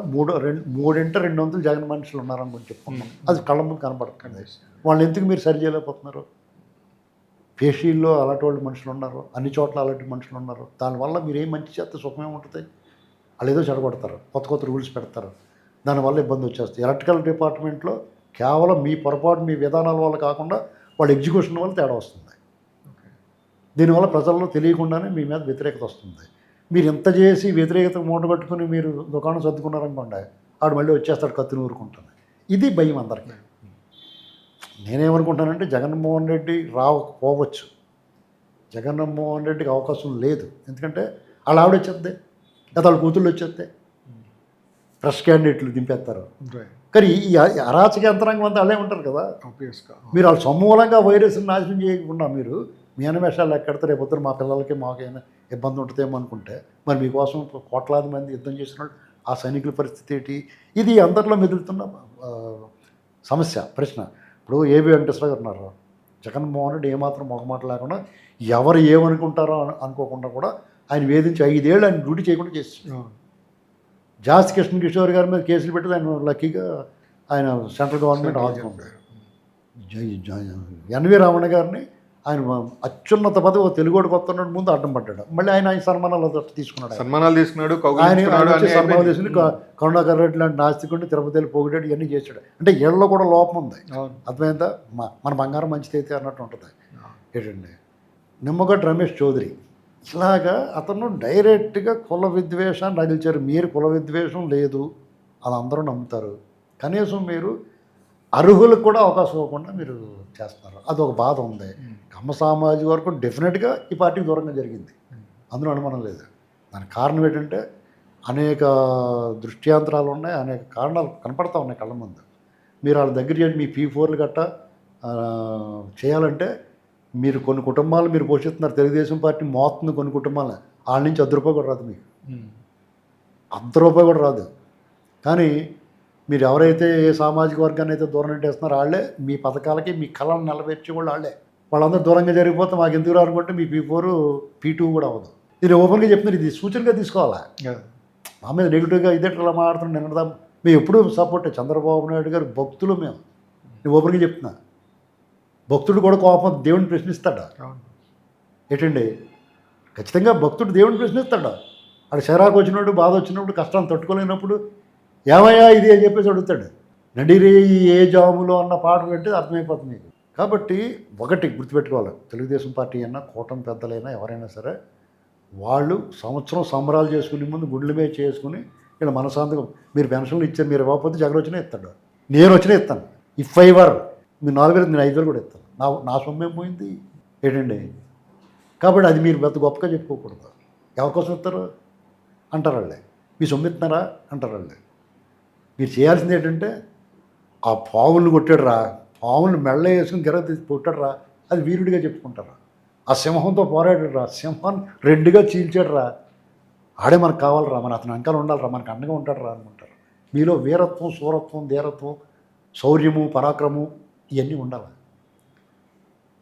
2 జగన్ మనుషులు ఉన్నారని కొంచెం చెప్పుకున్నాం. అది కళ్ళ ముందు కనపడుతుంది. వాళ్ళు ఎందుకు మీరు సరి చేయలేకపోతున్నారు? పేషీల్లో అలాంటి వాళ్ళు మనుషులు ఉన్నారు, అన్ని చోట్ల అలాంటి మనుషులు ఉన్నారు. దానివల్ల మీరు ఏం మంచి చేస్తే సుఖమే ఉంటుంది. వాళ్ళు ఏదో చెడగొడతారు, కొత్త రూల్స్ పెడతారు, దానివల్ల ఇబ్బంది వచ్చేస్తుంది. ఎలక్ట్రికల్ డిపార్ట్మెంట్లో కేవలం మీ పొరపాటు మీ విధానాల వల్ల కాకుండా వాళ్ళ ఎగ్జిక్యూషన్ వల్ల తేడా వస్తుంది. దీనివల్ల ప్రజల్లో తెలియకుండానే మీ మీద వ్యతిరేకత వస్తుంది. మీరు ఎంత చేసి వ్యతిరేకత మూటగట్టుకుని మీరు దుకాణం సర్దుకున్నారనుకోండి, ఆడు మళ్ళీ వచ్చేస్తాడు కత్తిని ఊరుకుంటాను. ఇది భయం అందరికీ. నేనేమనుకుంటానంటే జగన్మోహన్ రెడ్డి రాకపోవచ్చు, జగన్మోహన్ రెడ్డికి అవకాశం లేదు. ఎందుకంటే వాళ్ళ ఆవిడ వచ్చేస్తే, లేదా వాళ్ళ కూతుళ్ళు వచ్చేస్తే ఫ్రెష్ క్యాండిడేట్లు దింపేస్తారు. కానీ ఈ అరాచక యంత్రాంగం అంతా వాళ్ళే ఉంటారు కదా. మీరు వాళ్ళ సమూలంగా వైరస్ని నాశనం చేయకుండా మీరు మీ అన్వేషాలు ఎక్కడితే రేపొద్దున మా పిల్లలకి మాకైనా ఇబ్బంది ఉంటుందేమో అనుకుంటే, మరి మీకోసం కోట్లాది మంది యుద్ధం చేసిన ఆ సైనికుల పరిస్థితి ఏంటి? ఇది అందరిలో మెదులుతున్న సమస్య, ప్రశ్న. ఇప్పుడు ఏబి వెంకటేశ్వర గారు ఉన్నారు, జగన్మోహన్ రెడ్డి ఏమాత్రం మొగమాట లేకుండా ఎవరు ఏమనుకుంటారో అనుకోకుండా కూడా ఆయన వేధించి 5 ఏళ్ళు ఆయన డ్యూటీ చేయకుండా చేసి జాస్తి కృష్ణ కిషోర్ గారి మీద కేసులు పెట్టి ఆయన లక్కీగా ఆయన సెంట్రల్ గవర్నమెంట్ ఆదుకుంది. ఎన్వి రమణ గారిని ఆయన అత్యున్నత పదవి ఒక తెలుగువాడికి వస్తున్నాడు ముందు అడ్డం పడ్డాడు. మళ్ళీ ఆయన సన్మానాలు తీసుకున్నాడు. సన్మానాలు తీసుకున్నాడు, సన్మానాలు తీసుకుని కరుణాకర్ రెడ్డి లాంటి నాస్తికుడిని తిరుపతిలో పోగొట్టాడు, ఇవన్నీ చేశాడు. అంటే ఏళ్ళలో కూడా లోపం ఉంది. అర్థమైందా? మన బంగారం మంచిదైతే అన్నట్టు ఉంటుంది. ఏంటండి నిమ్మగడ్డ రమేష్ చౌదరి ఇలాగా అతను డైరెక్ట్గా కుల విద్వేషాన్ని రగిల్చారు. మీరు కుల విద్వేషం లేదు అది అందరూ నమ్ముతారు, కనీసం మీరు అర్హులకు కూడా అవకాశం ఇవ్వకుండా మీరు చేస్తున్నారు. అదొక బాధ ఉంది. కమ్మ సామాజిక వర్గం డెఫినెట్గా ఈ పార్టీకి దూరంగా జరిగింది, అందులో అనుమానం లేదు. దానికి కారణం ఏంటంటే అనేక దృష్ట్యాంతరాలు ఉన్నాయి, అనేక కారణాలు కనపడతా ఉన్నాయి కళ్ళ ముందు. మీరు వాళ్ళ దగ్గర చేసి మీ P4లు గట్టా చేయాలంటే మీరు కొన్ని కుటుంబాలు మీరు పోషిస్తున్నారు. తెలుగుదేశం పార్టీ మోస్తుంది కొన్ని కుటుంబాలు, వాళ్ళ నుంచి ₹1 కూడా రాదు, మీకు ₹1 కూడా రాదు. కానీ మీరు ఎవరైతే ఏ సామాజిక వర్గాన్ని అయితే దూరం నెట్టేస్తున్నారో వాళ్ళే మీ పథకాలకి మీ కళను నెలవేర్చే వాళ్ళు వాళ్ళే. వాళ్ళందరూ దూరంగా జరిగిపోతే మాకు ఎందుకు రానుకుంటే మీ P4 P2 కూడా అవ్వదు. ఇది ఓపెన్గా చెప్తున్నారు, ఇది సూచనగా తీసుకోవాలా. మా మీద నెగిటివ్గా ఇదేట్లా మాట్లాడుతున్నాం. నిన్నదా మేము ఎప్పుడూ సపోర్ట్ చంద్రబాబు నాయుడు గారు భక్తులు మేము. నేను ఓపెన్గా చెప్తున్నా, భక్తుడు కూడా కోపం దేవుడిని ప్రశ్నిస్తాడా? ఏంటండి ఖచ్చితంగా భక్తుడు దేవుడిని ప్రశ్నిస్తాడా? అక్కడ చిరాకు వచ్చినప్పుడు, బాధ వచ్చినప్పుడు, కష్టాన్ని తట్టుకోలేనప్పుడు ఏమయ్యా ఇది అని చెప్పేసి అడుగుతాడు. నడిరే ఏ జాములో అన్న పాట పెట్టి అర్థమైపోతుంది మీకు. కాబట్టి ఒకటి గుర్తుపెట్టుకోవాలి, తెలుగుదేశం పార్టీ అయినా కూటమి పెద్దలైనా ఎవరైనా సరే వాళ్ళు సంవత్సరం సంబరాలు చేసుకునే ముందు గుండెల మీద చేసుకుని ఇలా మనశాంతిగా మీరు పెన్షన్లు ఇచ్చారు, మీరు ఇవ్వకపోతే జగన్ వచ్చినా ఇస్తాడు, నేను వచ్చినా ఇస్తాను. ఇఫ్ ఫైవర్ మీరు 4,000 నేను 5,000 కూడా ఇస్తాను. నా సొమ్మేం పోయింది ఏంటండి? కాబట్టి అది మీరు పెద్ద గొప్పగా చెప్పుకోకూడదు. ఎవరికోసం ఇస్తారు అంటారు వాళ్ళే, మీ సొమ్ము ఇస్తున్నారా అంటారు వాళ్ళే. మీరు చేయాల్సింది ఏంటంటే ఆ పావులను కొట్టాడురా, పావులను మెళ్ళ వేసుకుని గిర తీసి కొట్టాడురా, అది వీరుడిగా చెప్పుకుంటారా. ఆ సింహంతో పోరాడాడురా, సింహాన్ని 2గా చీల్చాడురా, ఆడే మనకు కావాలరా, మన అతను అంకాలు ఉండాలిరా, మనకు అండగా ఉంటాడురా అనుకుంటారు. మీలో వీరత్వం, శూరత్వం, ధీరత్వం, శౌర్యము, పరాక్రమము ఇవన్నీ ఉండాలి.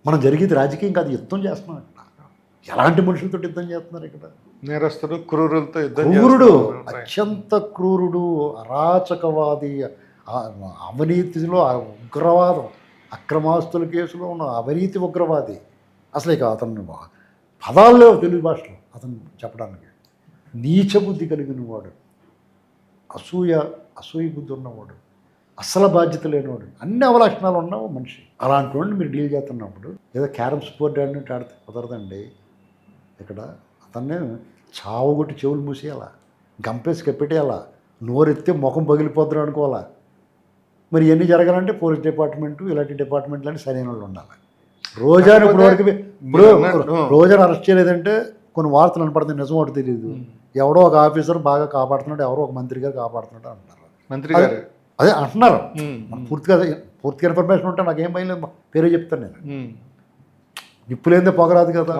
మనం జరిగేది రాజకీయం కాదు, యుద్ధం చేస్తున్నాం ఇక్కడ. ఎలాంటి మనుషులతో యుద్ధం చేస్తున్నారు ఇక్కడ? నేరస్తుడు, క్రూరులతో యుద్ధం. క్రూరుడు, అత్యంత క్రూరుడు, అరాచకవాది, అవినీతిలో ఉగ్రవాదం, అక్రమాస్తుల కేసులో ఉన్న అవినీతి ఉగ్రవాది. అసలు ఇక అతను పదాలు లేవు తెలుగు భాషలో అతను చెప్పడానికి. నీచ బుద్ధి కలిగిన వాడు, అసూయ బుద్ధి ఉన్నవాడు, అసలు బాధ్యత లేనివాడు, అన్ని అవలక్షణాలు ఉన్న మనిషి. అలాంటి వాడిని మీరు డీల్ చేస్తున్నప్పుడు ఏదో క్యారమ్స్ బోర్డు ఆడినట్టు ఆడితే కుదరదండి. ఇక్కడ అతన్నే చావుగొట్టి చెవులు మూసేయాలా, గంపేసి కప్పెట్టేయాలా, నోరెత్తే ముఖం పగిలిపోద్దురు అనుకోవాలా. మరి ఇవన్నీ జరగాలంటే పోలీస్ డిపార్ట్మెంటు ఇలాంటి డిపార్ట్మెంట్లని సరైన వాళ్ళు ఉండాలి. రోజాని ఇప్పుడు రోజాని అరెస్ట్ చేయలేదంటే కొన్ని వార్తలు అనపడుతుంది, నిజం ఒకటి తెలియదు. ఎవడో ఒక ఆఫీసర్ బాగా కాపాడుతున్నాడు, ఎవరో ఒక మంత్రి గారు కాపాడుతున్నాడు అంటున్నారు. మంత్రి గారు అదే అంటున్నారు. పూర్తిగా ఇన్ఫర్మేషన్ ఉంటే నాకేం భయలేదు, పేరే చెప్తాను నేను. నిప్పులేందే పొగరాదు కదా.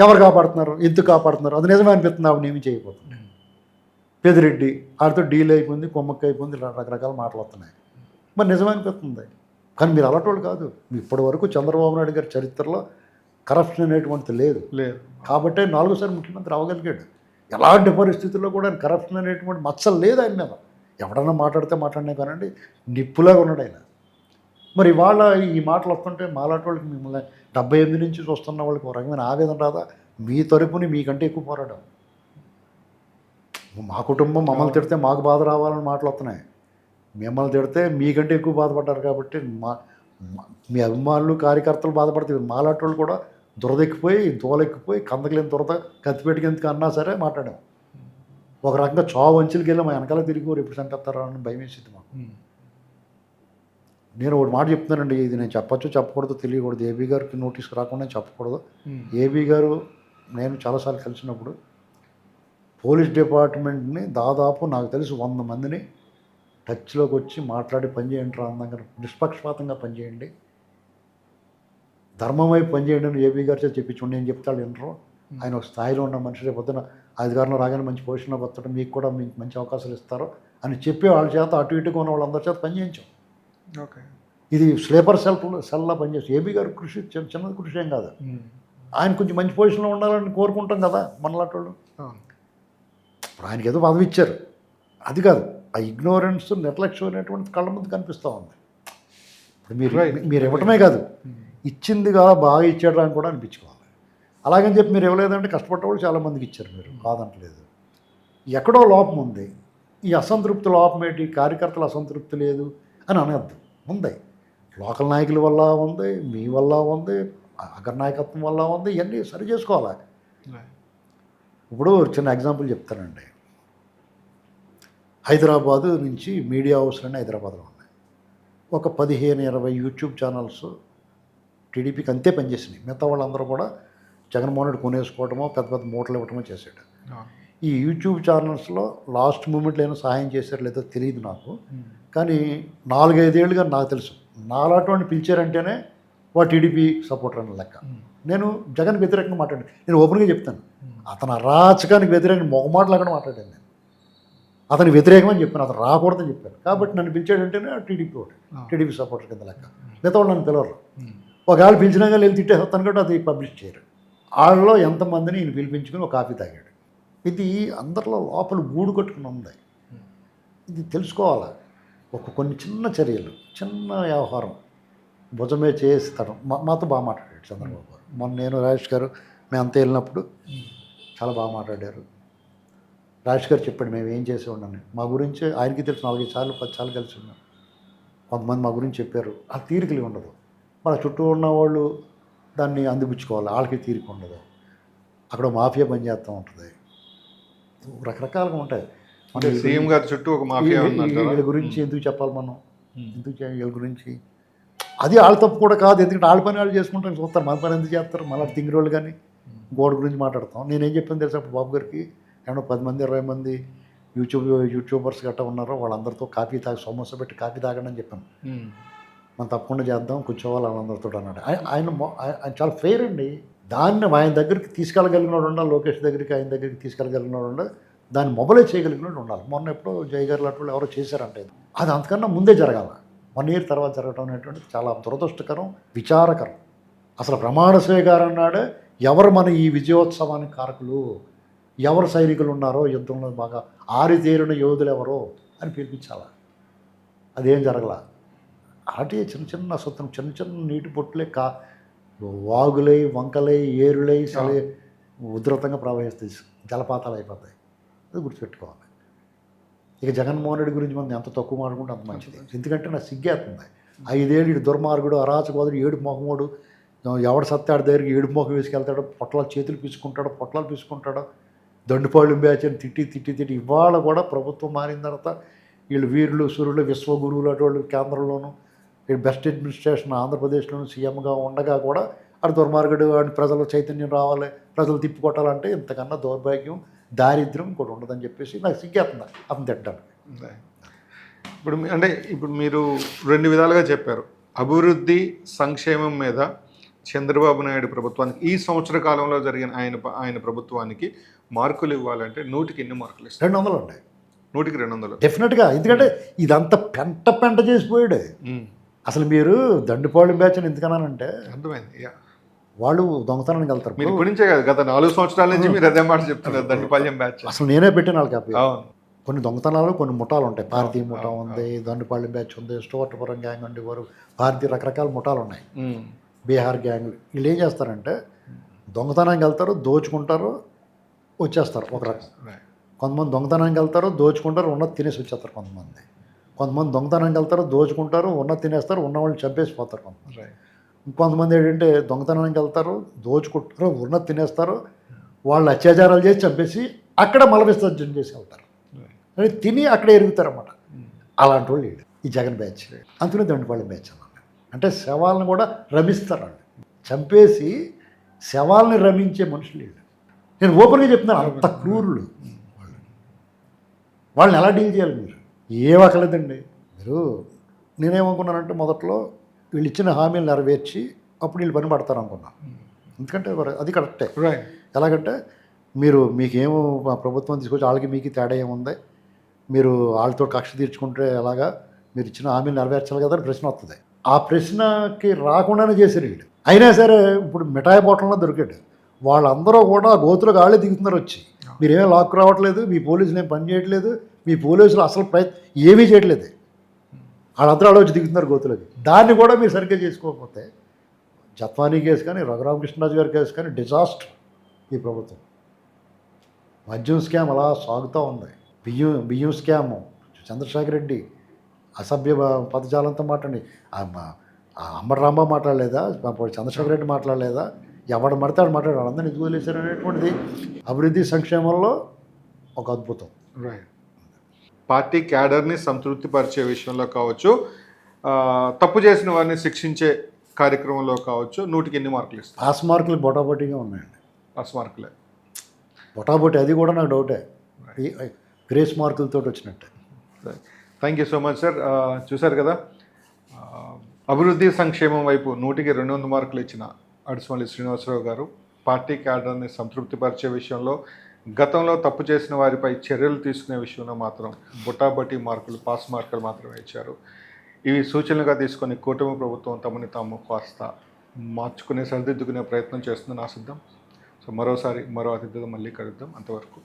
ఎవరు కాపాడుతున్నారు, ఎందుకు కాపాడుతున్నారు, అది నిజమే అనిపిస్తుంది. ఆవిడ ఏమి చేయకపోతుంది. పెదిరెడ్డి ఆడితో డీల్ అయిపోయింది, కొమ్మక్క అయిపోయింది, రకరకాల మాటలు వస్తున్నాయి. మరి నిజమే అనిపిస్తుంది. కానీ మీరు అలాంటి కాదు. ఇప్పటి వరకు చంద్రబాబు నాయుడు గారి చరిత్రలో కరప్షన్ అనేటువంటిది లేదు. కాబట్టే 4సారి ముఖ్యమంత్రి అవ్వగలిగాడు. ఎలాంటి పరిస్థితుల్లో కూడా ఆయన కరప్షన్ అనేటువంటి మచ్చలు లేదు ఆయన మీద. ఎవడన్నా మాట్లాడినా కానండి, నిప్పులాగా ఉన్నాడు ఆయన. మరి ఇవాళ ఈ మాటలు వస్తుంటే మాలాంటి వాళ్ళకి, మిమ్మల్ని 78 నుంచి చూస్తున్న వాళ్ళకి ఒక రకమైన ఆవేదన రాదా? మీ తరపుని మీకంటే ఎక్కువ పోరాటం. మా కుటుంబం మమ్మల్ని తిడితే మాకు బాధ రావాలని మాటలు వస్తున్నాయి, మిమ్మల్ని తిడితే మీకంటే ఎక్కువ బాధపడ్డారు. కాబట్టి మీ అభిమానులు, కార్యకర్తలు బాధపడితే మాలాంటి వాళ్ళు కూడా దురదెక్కిపోయి, దోలెక్కిపోయి, కందకలేని దురద కత్తిపెట్టుకి ఎందుకు అన్నా సరే మాట్లాడాం. ఒక రకంగా చావు అంచులకి వెళ్ళి మా వెనకాల తిరిగి ఎప్పుడు చంపేస్తారా అని భయం వేసింది మాకు. నేను ఒకటి మాట చెప్తున్నానండి, ఇది నేను చెప్పచ్చు చెప్పకూడదు తెలియకూడదు, ఏబీ గారికి నోటీస్ రాకుండా చెప్పకూడదు. ఏబీ గారు నేను చాలాసార్లు కలిసినప్పుడు పోలీస్ డిపార్ట్మెంట్ని దాదాపు నాకు తెలిసి 100 మందిని టచ్లోకి వచ్చి మాట్లాడి పనిచేయండి రా, అందంగా నిష్పక్షపాతంగా పనిచేయండి, ధర్మం వైపు పనిచేయండి అని ఏబీ గారు చెప్పించండి. నేను చెప్తాడు వినరు. ఆయన ఒక స్థాయిలో ఉన్న మనిషి, రేపు పొద్దున అధికారంలో రాగానే మంచి పొజిషన్లో వస్తాడు, మీకు కూడా మంచి అవకాశాలు ఇస్తారు అని చెప్పి వాళ్ళ చేత అటు ఇటుగా ఉన్న వాళ్ళందరి చేత పనిచేయించాం. ఓకే. ఇది స్లీపర్ సెల్లా పనిచేస్తుంది. ఏబీ గారు కృషి చిన్న కృషి ఏం కాదు. ఆయన కొంచెం మంచి పొజిషన్లో ఉండాలని కోరుకుంటాం కదా మనలాంటి వాళ్ళు. ఇప్పుడు ఆయనకి ఏదో పదవి ఇచ్చారు, అది కాదు, ఆ ఇగ్నోరెన్స్ నిర్లక్ష్యం అనేటువంటి కళ్ళ ముందు కనిపిస్తూ ఉంది. ఇప్పుడు మీరు ఇవ్వటమే కాదు, ఇచ్చిందిగా బాగా ఇచ్చాడు అని కూడా అనిపించుకోవాలి. అలాగని చెప్పి మీరు ఇవ్వలేదంటే కష్టపడ్డ వాళ్ళు చాలామందికి ఇచ్చారు, మీరు కాదంటలేదు. ఎక్కడో లోపం ఉంది, ఈ అసంతృప్తి లోపం ఏంటి, కార్యకర్తల అసంతృప్తి లేదు అని అనద్దు. ఉంది, లోకల్ నాయకుల వల్ల ఉంది, మీ వల్ల ఉంది, అగ్రనాయకత్వం వల్ల ఉంది, ఇవన్నీ సరి చేసుకోవాలి. ఇప్పుడు చిన్న ఎగ్జాంపుల్ చెప్తానండి. హైదరాబాదు నుంచి మీడియా హౌస్లన్నీ హైదరాబాద్లో ఉన్నాయి. ఒక 15-20 యూట్యూబ్ ఛానల్స్ టీడీపీకి అంతే పనిచేసినాయి. మిగతా వాళ్ళందరూ కూడా జగన్మోహన్ రెడ్డి కొనేసుకోవడమో పెద్ద పెద్ద మూటలు ఇవ్వటమో చేశాడు. ఈ యూట్యూబ్ ఛానల్స్లో లాస్ట్ మూమెంట్లో ఏమైనా సహాయం చేశారో లేదో తెలియదు నాకు, కానీ 4-5 ఏళ్ళుగా నాకు తెలుసు, నాలాంటి పిలిచారంటేనే వాడు టీడీపీ సపోర్టర్ అని లెక్క. నేను జగన్ వ్యతిరేకంగా మాట్లాడాను, నేను ఓపెన్గా చెప్తాను. అతను అరాచకానికి వ్యతిరేకంగా మొగమాటలాగా మాట్లాడాను. నేను అతని వ్యతిరేకమని చెప్పాను, అతను రాకూడదని చెప్పాను. కాబట్టి నన్ను పిలిచాడంటేనే టీడీపీ ఒకటి, టీడీపీ సపోర్టర్ కింద లెక్క. మిగతా వాళ్ళు నన్ను పిలవరు. ఒకవేళ పిలిచినా కానీ వెళ్ళి తిట్టేస్తాను కాబట్టి అది పబ్లిష్ చేయరు. వాళ్ళలో ఎంతమందిని ఈయన పిలిపించుకుని ఒక కాఫీ తాగాడు. ఇది అందరిలో లోపల గూడు కట్టుకుని ఉంది. ఇది తెలుసుకోవాలి. కొన్ని చిన్న చర్యలు, చిన్న వ్యవహారం భుజమే చేస్తాడు. మాతో బాగా మాట్లాడాడు చంద్రబాబు గారు. మొన్న నేను రాజేష్ గారు మేము అంతా వెళ్ళినప్పుడు చాలా బాగా మాట్లాడారు. రాజేష్ గారు చెప్పాడు మేము ఏం చేసే ఉన్నాను, మా గురించి ఆయనకి తెలుసు, 4-5 సార్లు 10 సార్లు కలిసి ఉన్నాం. కొంతమంది మా గురించి చెప్పారు, ఆ తీరికలు ఉండదు. మన చుట్టూ ఉన్న వాళ్ళు దాన్ని అందిపుచ్చుకోవాలి, వాళ్ళకి తీరిక ఉండదు. అక్కడ మాఫియా పనిచేస్తూ ఉంటుంది, రకరకాలుగా ఉంటాయి. సీఎం గారి చుట్టూ ఒక మాఫియా వీళ్ళ గురించి ఎందుకు చెప్పాలి మనం, ఎందుకు వీళ్ళ గురించి, అది వాళ్ళ తప్పు కూడా కాదు. ఎందుకంటే వాళ్ళ పని వాళ్ళు చేసుకుంటారు, చూస్తారు, మన పని ఎందుకు చేస్తారు. మళ్ళీ తింగిరి వాళ్ళు కానీ గోడ గురించి మాట్లాడతాం. నేనేం చెప్పాను తెలుసు అప్పుడు బాబు గారికి, ఏమన్నా 10 మంది 20 మంది యూట్యూబర్స్ గట్టా ఉన్నారో వాళ్ళందరితో కాఫీ తాగి సమోసా పెట్టి కాఫీ తాగండి అని చెప్పాను. మనం తప్పకుండా చేద్దాం, కూర్చోవాలి వాళ్ళందరితో అన్నాడు. ఆయన చాలా ఫెయిర్ అండి. దాన్ని ఆయన దగ్గరికి తీసుకెళ్ళగలిగినోడు ఉండాలి, లోకేష్ దగ్గరికి ఆయన దగ్గరికి తీసుకెళ్ళగలిగినోడు ఉండాలి, దాన్ని మొబైలైజ్ చేయగలిగినోడు ఉండాలి. మొన్న ఎప్పుడో జై గారు లాంటి ఎవరో చేశారంటే అది అంతకన్నా ముందే జరగాలి. 1 year తర్వాత జరగడం అనేటువంటిది చాలా దురదృష్టకరం, విచారకరం. అసలు ప్రమాణ స్వీకారం నాడే ఎవరు మన ఈ విజయోత్సవానికి కారకులు, ఎవరు సైనికులు ఉన్నారో యుద్ధంలో బాగా ఆరితేరిన యోధులు ఎవరో అని పిలిపించాలి. అదేం జరగల. అలాంటి చిన్న చిన్న అసత్వం, చిన్న చిన్న నీటి పొట్టులే వాగులై వంకలై ఏరులై ఉధృతంగా ప్రవహిస్తాయి, జలపాతాలు అయిపోతాయి. అది గుర్తుపెట్టుకోవాలి. ఇక జగన్మోహన్ రెడ్డి గురించి మనం ఎంత తక్కువ మాట్లాడుకుంటే అంత మంచిది. ఎందుకంటే నాకు సిగ్గేస్తుంది. 5 ఏళ్ళు ఇటు దుర్మార్గుడు, అరాచకవాదుడు, ఏడు మొహమోడు, ఎవడు సత్తాడు దగ్గరికి ఏడు మొహం వేసుకెళ్తాడో, పొట్లాలు చేతులు పీసుకుంటాడో, దండుపాళ్ళు బ్యాచ్ అని తిట్టి ఇవాళ కూడా ప్రభుత్వం మారిన తర్వాత వీళ్ళు వీరులు సూర్యులు విశ్వగురువులు అటువంటి కేంద్రంలోనూ బెస్ట్ అడ్మినిస్ట్రేషన్ ఆంధ్రప్రదేశ్లోనూ సీఎంగా ఉండగా కూడా అటు దుర్మార్గుడు అని ప్రజల చైతన్యం రావాలి, ప్రజలు తిప్పికొట్టాలంటే ఇంతకన్నా దౌర్భాగ్యం దారిద్ర్యం ఇంకోటి ఉండదని చెప్పేసి నాకు సిగ్గేస్తుంది అతను తిట్టాను. ఇప్పుడు మీరు 2 విధాలుగా చెప్పారు. అభివృద్ధి సంక్షేమం మీద చంద్రబాబు నాయుడు ప్రభుత్వానికి ఈ సంవత్సర కాలంలో జరిగిన ఆయన ప్రభుత్వానికి మార్కులు ఇవ్వాలంటే 100కి ఎన్ని మార్కులు ఇస్తారు? 200 ఉంటాయి. 100కి 200 డెఫినెట్గా. ఎందుకంటే ఇదంతా పెంట చేసిపోయాడు. అసలు మీరు దండుపాళ్ళు బ్యాచ్ అని ఎందుకన్నానంటే అర్థమైంది, వాళ్ళు దొంగతనానికి వెళ్తారు. మీరు గురించే కాదు, గత 4 సంవత్సరాల నుంచి మీరు అదే మాట చెప్తున్నారు, దండుపాళ్యం బ్యాచ్. అసలు నేనే పెట్టిన వాళ్ళకి అప్పుడు కొన్ని దొంగతనాలు, కొన్ని ముఠాలు ఉంటాయి. భారతీయ ముఠా ఉంది, దండుపాళ్యం బ్యాచ్ ఉంది, స్టోర్టపురం గ్యాంగ్ ఉండేవారు, భారతీయ రకరకాల ముఠాలు ఉన్నాయి, బీహార్ గ్యాంగ్. వీళ్ళు ఏం చేస్తారంటే దొంగతనానికి వెళ్తారు, దోచుకుంటారు, వచ్చేస్తారు ఒక రకం. కొంతమంది దొంగతనానికి వెళ్తారు, దోచుకుంటారు, ఉన్నది తినేసి వచ్చేస్తారు. కొంతమంది దొంగతనానికి వెళ్తారు, దోచుకుంటారు, ఉన్నది తినేస్తారు, ఉన్న వాళ్ళని చంపేసిపోతారు. కొంతమంది ఏంటంటే దొంగతనానికి వెళ్తారు, దోచుకుంటారు, ఉన్నది తినేస్తారు, వాళ్ళు అత్యాచారాలు చేసి చంపేసి అక్కడ మల విసర్జన చేసి వెళ్తారు, అని తిని అక్కడే ఎరుగుతారు అన్నమాట. అలాంటి వాళ్ళు ఈ జగన్ బ్యాచ్. అందుకనే దండుపాళ్యం బ్యాచ్ అన్నమాట. అంటే శవాలను కూడా రమిస్తారు వాళ్ళు, చంపేసి శవాలని రమించే మనుషులు వీళ్ళు. నేను ఓపెన్గా చెప్తున్నాను, అంత క్రూరులు. వాళ్ళని ఎలా డీల్ చేయాలి మీరు? ఏమక్కర్లేదండి. మీరు నేనేమనుకున్నానంటే మొదట్లో వీళ్ళు ఇచ్చిన హామీలు నెరవేర్చి అప్పుడు వీళ్ళు పని పడతారు అనుకున్నాను. ఎందుకంటే అది కరెక్టే. ఎలాగంటే మీకేమో ప్రభుత్వం తీసుకొచ్చి వాళ్ళకి మీకు తేడా ఏముంది, మీరు వాళ్ళతో కక్ష తీర్చుకుంటే ఎలాగా, మీరు ఇచ్చిన హామీలు నెరవేర్చాలి కదా అని ప్రశ్న వస్తుంది. ఆ ప్రశ్నకి రాకుండానే చేశారు వీళ్ళు. అయినా సరే ఇప్పుడు మిఠాయి పొట్టంలో దొరికాడు. వాళ్ళందరూ కూడా ఆ గోతులకు ఆళ్ళే దిగుతున్నారు వచ్చి. మీరేమీ లాక్కు రావట్లేదు, మీ పోలీసులు ఏం పని చేయట్లేదు, మీ పోలీసులు అసలు ఏమీ చేయట్లేదు. వాళ్ళందరూ ఆడ వచ్చి దిగుతున్నారు గోతులకి. దాన్ని కూడా మీరు సరిగ్గా చేసుకోకపోతే జత్వానీ కేసు కానీ, రఘురామకృష్ణరాజు గారి కేసు కానీ డిజాస్టర్ ఈ ప్రభుత్వం. మద్యం స్కామ్ అలా సాగుతూ ఉంది. బియ్యం స్కామ్, చంద్రశేఖర్ రెడ్డి అసభ్య పదజాలంతో మాట్లాడి అంబటి రాంబాబు మాట్లాడలేదా, చంద్రశేఖర్ రెడ్డి మాట్లాడలేదా, ఎవడు మడతాడు మాట్లాడు, వాళ్ళందరినీ ఎందుకు వదిలేశారు అనేటువంటిది అభివృద్ధి సంక్షేమంలో ఒక అద్భుతం. రైట్. పార్టీ క్యాడర్ని సంతృప్తిపరిచే విషయంలో కావచ్చు, తప్పు చేసిన వారిని శిక్షించే కార్యక్రమంలో కావచ్చు, 100కి ఎన్ని మార్కులు ఇస్తారు? పాస్ మార్కులు బొటాబొటీగా ఉన్నాయండి. పాస్ మార్కులే బొటాబొటీ, అది కూడా నాకు డౌటే. గ్రేస్ మార్కులతో వచ్చినట్టే. Thank you so much sir. చూశారు కదా, అభివృద్ధి సంక్షేమం వైపు 100కి 200 మార్కులు ఇచ్చిన అడుసుమల్లి శ్రీనివాసరావు గారు పార్టీ క్యాడర్ని సంతృప్తిపరిచే విషయంలో, గతంలో తప్పు చేసిన వారిపై చర్యలు తీసుకునే విషయంలో మాత్రం బొటాబొటీ మార్కులు, పాస్ మార్కులు మాత్రమే ఇచ్చారు. ఇవి సూచనలుగా తీసుకొని కూటమి ప్రభుత్వం తమని తాము కాస్త మార్చుకునే, సరిదిద్దుకునే ప్రయత్నం చేస్తుందని ఆశిద్దాం. సో మరోసారి మరో అతిథిగా మళ్ళీ కలుద్దాం. అంతవరకు